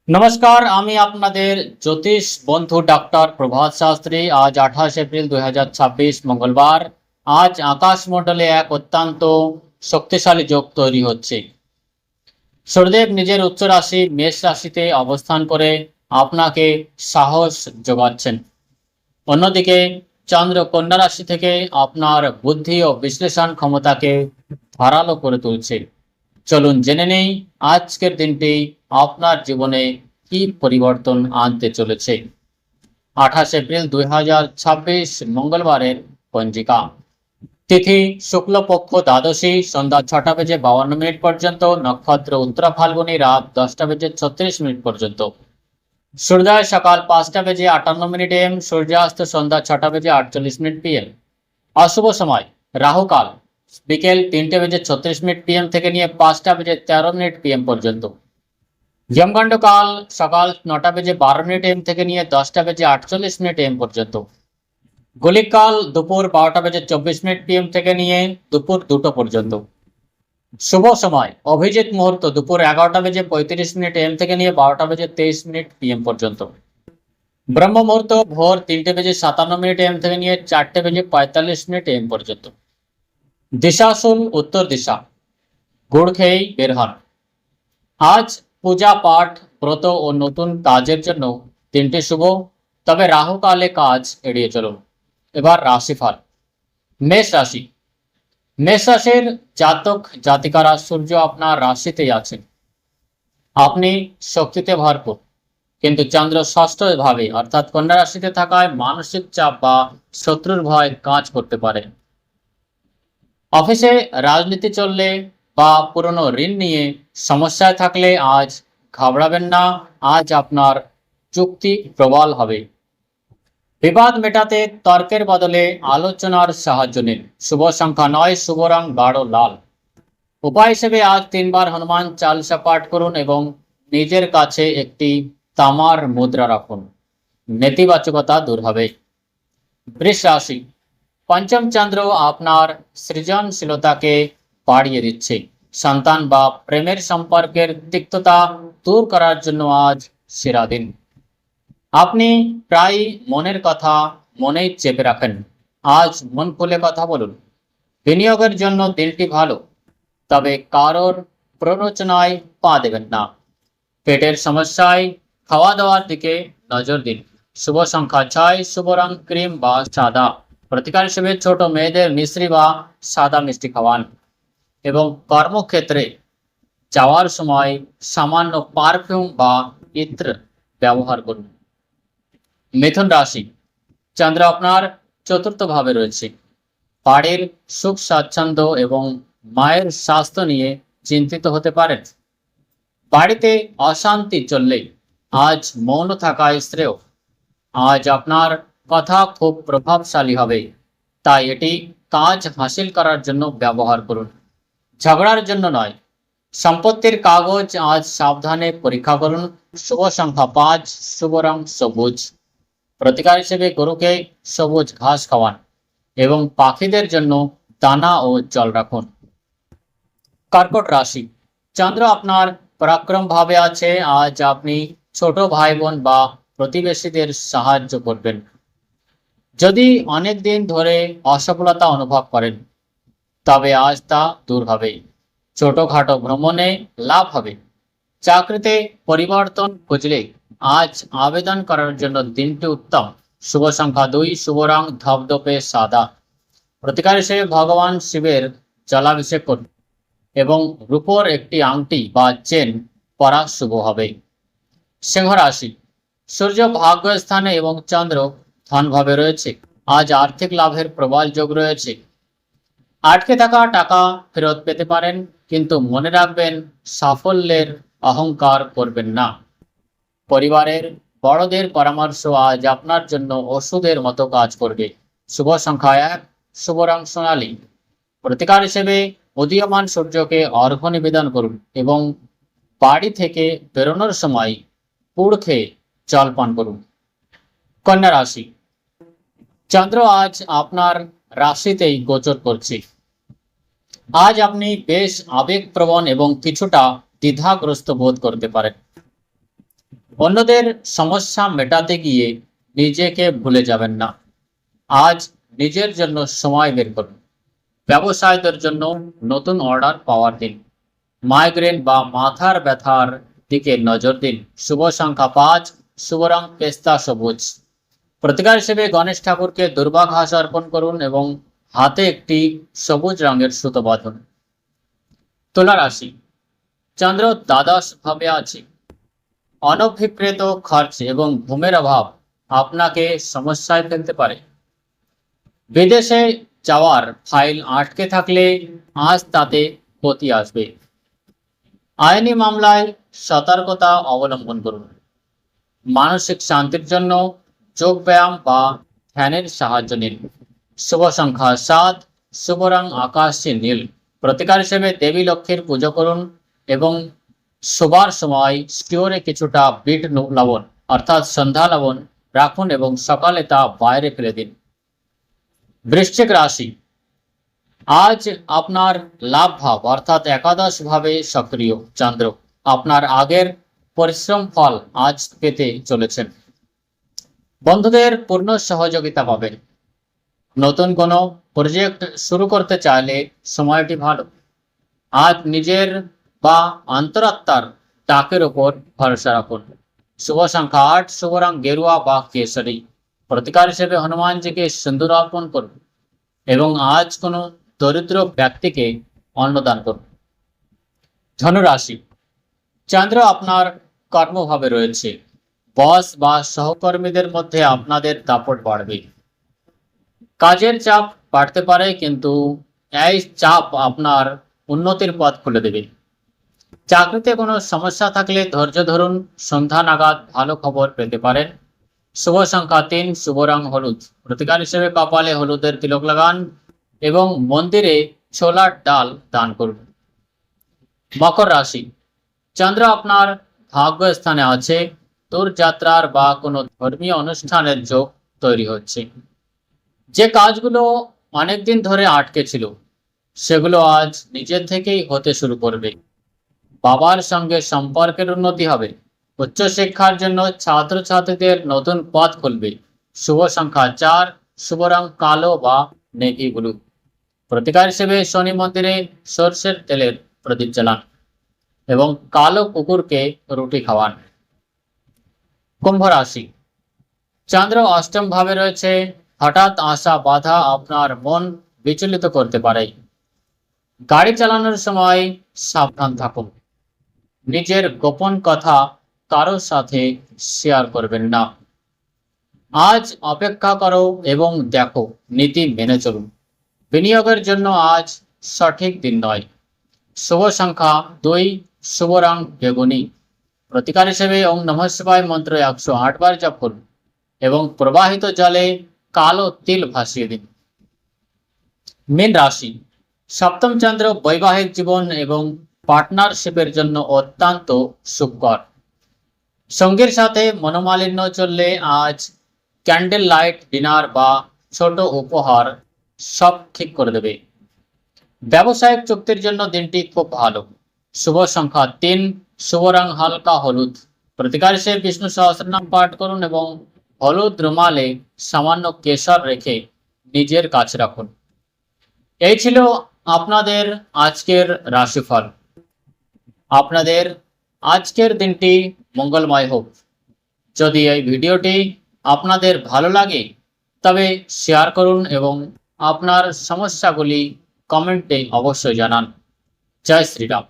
নমস্কার, আমি আপনাদের জ্যোতিষ বন্ধু ডাক্তার প্রভাত শাস্ত্রী। আজ 28 এপ্রিল 2026 মঙ্গলবার। আজ আকাশমণ্ডলে এক অত্যন্ত শক্তিশালী যোগ তৈরি হচ্ছে। সূর্যদেব নিজের উচ্চ রাশি মেষ রাশিতে অবস্থান করে আপনাকে সাহস যোগাচ্ছেন। অন্যদিকে চন্দ্র কন্যা রাশি থেকে আপনার বুদ্ধি ও বিশ্লেষণ ক্ষমতাকে ধারালো করে তুলছে। চলুন জেনে নেই আজকের দিনটি আপনার জীবনে কি পরিবর্তন আনতে চলেছে। 28 এপ্রিল 2026 মঙ্গলবারের পঞ্জিকা। তিথি শুক্লপক্ষ দ্বাদশী, সন্ধ্যা 6টা বেজে 52 মিনিট পর্যন্ত। নক্ষত্র উত্তরা ফাল্গুনী, রাত 10টা বেজে 36 মিনিট পর্যন্ত। সূর্যোদয় সকাল 5টা বেজে 58 মিনিট AM, সূর্যাস্ত সন্ধ্যা 6টা বেজে 48 মিনিট PM। অশুভ সময় রাহুকাল বিকেল 3টে বেজে 36 মিনিট PM থেকে নিয়ে 5টা বেজে 13 মিনিট PM পর্যন্ত। যমগণ্ড কাল সকাল 9টা বেজে 12 মিনিট AM থেকে নিয়ে 10টা বেজে 48 মিনিট AM পর্যন্ত। গলিক কাল দুপুর 12টা বেজে 24 মিনিট PM থেকে নিয়ে দুপুর 2টো পর্যন্ত। শুভ সময় অভিজিৎ মুহূর্ত দুপুর 11টা বেজে 35 মিনিট AM থেকে নিয়ে 12টা বেজে 23 মিনিট PM পর্যন্ত। ব্রহ্ম মুহূর্ত ভোর 3টে বেজে 57 মিনিট AM থেকে নিয়ে 4টে বেজে 45 মিনিট AM পর্যন্ত। দিশাশুল উত্তর দিশা, গুড় খেয়েই বের হন। আজ পূজা পাঠ ব্রত ও নতুন কাজের জন্য দিনটি শুভ, তবে রাহুকালে কাজ এড়িয়ে চলুন। এবার রাশিফল। মেষ রাশি। মেষ রাশির জাতক জাতিকারা সূর্য আপনার রাশিতেই আছেন। আপনি শক্তিতে ভরপুর, কিন্তু চন্দ্র ষষ্ঠ ভাবে অর্থাৎ কন্যা রাশিতে থাকায় মানসিক চাপ বা শত্রুর ভয় কাজ করতে পারে। অফিসে রাজনীতি চললে বা পুরনো ঋণ নিয়ে সমস্যায় থাকলে আজ ঘাবড়াবেন না। আজ আপনার যুক্তি প্রবল হবে। বিবাদ মেটাতে তর্কের বদলে আলোচনার সাহায্য নিন। শুভ সংখ্যা 9, শুভ রং গাঢ় লাল। উপায় হিসেবে আজ 3বার হনুমান চালিসা পাঠ করুন এবং নিজের কাছে একটি তামার মুদ্রা রাখুন। নেতিবাচকতা দূর হবে। বৃষ রাশি। পঞ্চম চন্দ্র আপনার সৃজনশীলতাকে বাড়িয়ে দিচ্ছে। সন্তান বা প্রেমের সম্পর্কের তিক্ততা দূর করার জন্য আজ সেরা দিন। আপনি প্রায় মনের কথা মনেই চেপে রাখেন। আজ মন খুলে কথা বলুন। বিনিয়োগের জন্য দিনটি ভালো, তবে কারোর প্ররোচনায় পা দেবেন না। পেটের সমস্যায় খাওয়া দাওয়ার দিকে নজর দিন। শুভ সংখ্যা 6, শুভ রং ক্রিম বা সাদা। প্রতিকার হিসেবে ছোট মেয়েদের মিশ্রি বা সাদা মিষ্টি খাওয়ান এবং কর্মক্ষেত্রে যাওয়ার সময় সামান্য পারফিউম বা ইত্র ব্যবহার করুন। মিথুন রাশি। চন্দ্র আপনার চতুর্থ ভাবে রয়েছে। বাড়ির সুখ স্বাচ্ছন্দ্য এবং মায়ের স্বাস্থ্য নিয়ে চিন্তিত হতে পারেন। বাড়িতে অশান্তি চললে আজ মৌন থাকাই শ্রেয়। আজ আপনার কথা খুব প্রভাবশালী হবে, তাই এটি কাজ হাসিল করার জন্য ব্যবহার করুন, ঝগড়ার জন্য নয়। সম্পত্তির কাগজ আজ সাবধানে পরীক্ষা করুন। শুভ সংখ্যা 5, শুভ রং সবুজ। প্রতিকার হিসেবে গরুকে সবুজ ঘাস খাওয়ান এবং পাখিদের জন্য দানা ও জল রাখুন। কর্কট রাশি। চন্দ্র আপনার পরাক্রম ভাবে আছে। আজ আপনি ছোট ভাই বোন বা প্রতিবেশীদের সাহায্য করবেন। যদি অনেক দিন ধরে অসফলতা অনুভব করেন, তবে আজ তা দূর হবে। ছোটখাটো ভ্রমণে লাভ হবে। চাকরিতে পরিবর্তন খুঁজলে আজ আবেদন করার জন্য দিনটি উত্তম। শুভ সংখ্যা 2, শুভ রং ধবধবে সাদা। প্রতিকার হিসেবে ভগবান শিবের জলাভিষেক করুন এবং রূপোর একটি আংটি বা চেন পরা শুভ হবে। সিংহ রাশি। সূর্য ভাগ্যস্থানে এবং চন্দ্র ধনভাবে রয়েছে। আজ আর্থিক লাভের প্রবল যোগ রয়েছে। আটকে থাকা টাকা ফেরত পেতে পারেন, কিন্তু মনে রাখবেন সাফল্যের অহংকার করবেন না। পরিবারের বড়দের পরামর্শ আজ আপনার জন্য ওষুধের মতো কাজ করবে। শুভ সংখ্যা 1, শুভ রং সোনালী। প্রতিকার হিসেবে উদীয়মান সূর্যকে অর্ঘ্য নিবেদন করুন এবং বাড়ি থেকে বেরোনোর সময় পুড় খেয়ে জল পান করুন। কন্যা রাশি। চন্দ্র আজ আপনার রাশিতেই গোচর করছে। আজ আপনি বেশ আবেগপ্রবণ এবং কিছুটা দ্বিধাগ্রস্ত বোধ করতে পারেন। অন্যদের সমস্যা মেটাতে গিয়ে নিজেকে ভুলে যাবেন না। আজ নিজের জন্য সময় বের করুন। ব্যবসায়ীদের জন্য নতুন অর্ডার পাওয়ার দিন। মাইগ্রেন বা মাথার ব্যথার দিকে নজর দিন। শুভ সংখ্যা 5, শুভ রং পেস্তা সবুজ। প্রতিকার হিসেবে গণেশ ঠাকুরকে দুর্বা ঘাস অর্পণ করুন এবং হাতে একটি সবুজ রঙের সুতো বাঁধুন। তুলা রাশি, চন্দ্র দ্বাদশ ভাবে আছে। অনভিপ্রেত খরচ এবং ঘুমের অভাব আপনাকে সমস্যায় ফেলতে পারে। বিদেশে যাওয়ার ফাইল আটকে থাকলে আজ তাতে গতি আসবে। আইনি মামলায় সতর্কতা অবলম্বন করুন। মানসিক শান্তির জন্য যোগ ব্যায়াম বা ধ্যানের সাহায্য নিন। শুভ সংখ্যা 7, শুভ রং আকাশী নীল। প্রতিকার হিসেবে দেবী লক্ষ্মীর পুজো করুন এবং শোবার সময় স্টিওরে কিছুটা বিট লবণ অর্থাৎ সন্ধ্যা লবণ রাখুন এবং সকালে তা বাইরে ফেলে দিন। বৃশ্চিক রাশি, আজ আপনার লাভ ভাব অর্থাৎ একাদশ ভাবে সক্রিয় চন্দ্র আপনার আগের পরিশ্রম ফল আজ পেতে চলেছেন। বন্ধুদের পূর্ণ সহযোগিতা পাবেন। নতুন কোনো প্রজেক্ট শুরু করতে চাইলে সময়টি ভালো। আজ নিজের বা অন্তরাত্মার ডাকের ওপর ভরসা রাখুন। শুভ সংখ্যা 8, শুভ রং গেরুয়া বা কেশরী। প্রতিকার হিসেবে হনুমানজিকে সিন্দুর অর্পণ করুন এবং আজ কোনো দরিদ্র ব্যক্তিকে অন্নদান করুন। ধনুরাশি, চন্দ্র আপনার কর্মভাবে রয়েছে। বস বা সহকর্মীদের মধ্যে আপনাদের দাপট বাড়বে। কাজের চাপ বাড়তে পারে, কিন্তু এই চাপ আপনার উন্নতির পথ খুলে দেবে। চাকরিতে কোনো সমস্যা থাকলে ধৈর্য ধরুন। সন্ধ্যা নাগাদ ভালো খবর পেতে পারেন। শুভ সংখ্যা 3, শুভ রং হলুদ। প্রতিকার হিসেবে কপালে হলুদের তিলক লাগান এবং মন্দিরে ছোলার ডাল দান করুন। মকর রাশি, চন্দ্র আপনার ভাগ্য স্থানে আছে। দূর যাত্রার বা কোনো ধর্মীয় অনুষ্ঠানের যোগ তৈরি হচ্ছে। যে কাজগুলো অনেকদিন ধরে আটকে ছিল সেগুলো আজ নিজের থেকেই হতে শুরু করবে। বাবার সঙ্গে সম্পর্কের উন্নতি হবে। উচ্চশিক্ষার জন্য ছাত্রছাত্রীদের নতুন পথ খুলবে। শুভ সংখ্যা 4, শুভ রং কালো বা নেভি ব্লু। প্রতিকার হিসেবে শনি মন্দিরে সর্ষের তেলের প্রদীপ জ্বালান এবং কালো কুকুরকে রুটি খাওয়ান। কুম্ভ রাশি, চন্দ্র অষ্টম ভাবে রয়েছে। হঠাৎ আসা বাধা আপনার মন বিচলিত করতে পারে। গাড়ি চালানোর সময় সাবধান থাকুন। নিজের গোপন কথা কারোর সাথে শেয়ার করবেন না। আজ অপেক্ষা করো এবং দেখো, নীতি মেনে চলুন। বিনিয়োগের জন্য আজ সঠিক দিন নয়। শুভ সংখ্যা 2, শুভ রং বেগুনি। প্রতিকার হিসেবে ওম নমঃ শিবায় মন্ত্র 108 বার জপ করুন এবং প্রবাহিত জলে কালো তিল ভাসিয়ে দিন। মীন রাশি, সপ্তম চন্দ্র বৈবাহিক জীবন এবং পার্টনারশিপের জন্য অত্যন্ত সুখকর। সঙ্গীর সাথে মনোমালিন্য চললে আজ ক্যান্ডেল লাইট ডিনার বা ছোট উপহার সব ঠিক করে দেবে। ব্যবসায়িক চুক্তির জন্য দিনটি খুব ভালো। শুভ সংখ্যা 3, শুভ রং হালকা হলুদ। প্রতিকার হিসেবে বিষ্ণু সহস্রনাম পাঠ করুন এবং হলুদ রুমালে সামান্য কেশর রেখে নিজের কাছে রাখুন। এই ছিল আপনাদের আজকের রাশিফল। আপনাদের আজকের দিনটি মঙ্গলময় হোক। যদি এই ভিডিওটি আপনাদের ভালো লাগে তবে শেয়ার করুন এবং আপনার সমস্যাগুলি কমেন্টে অবশ্যই জানান। জয় শ্রীরাম।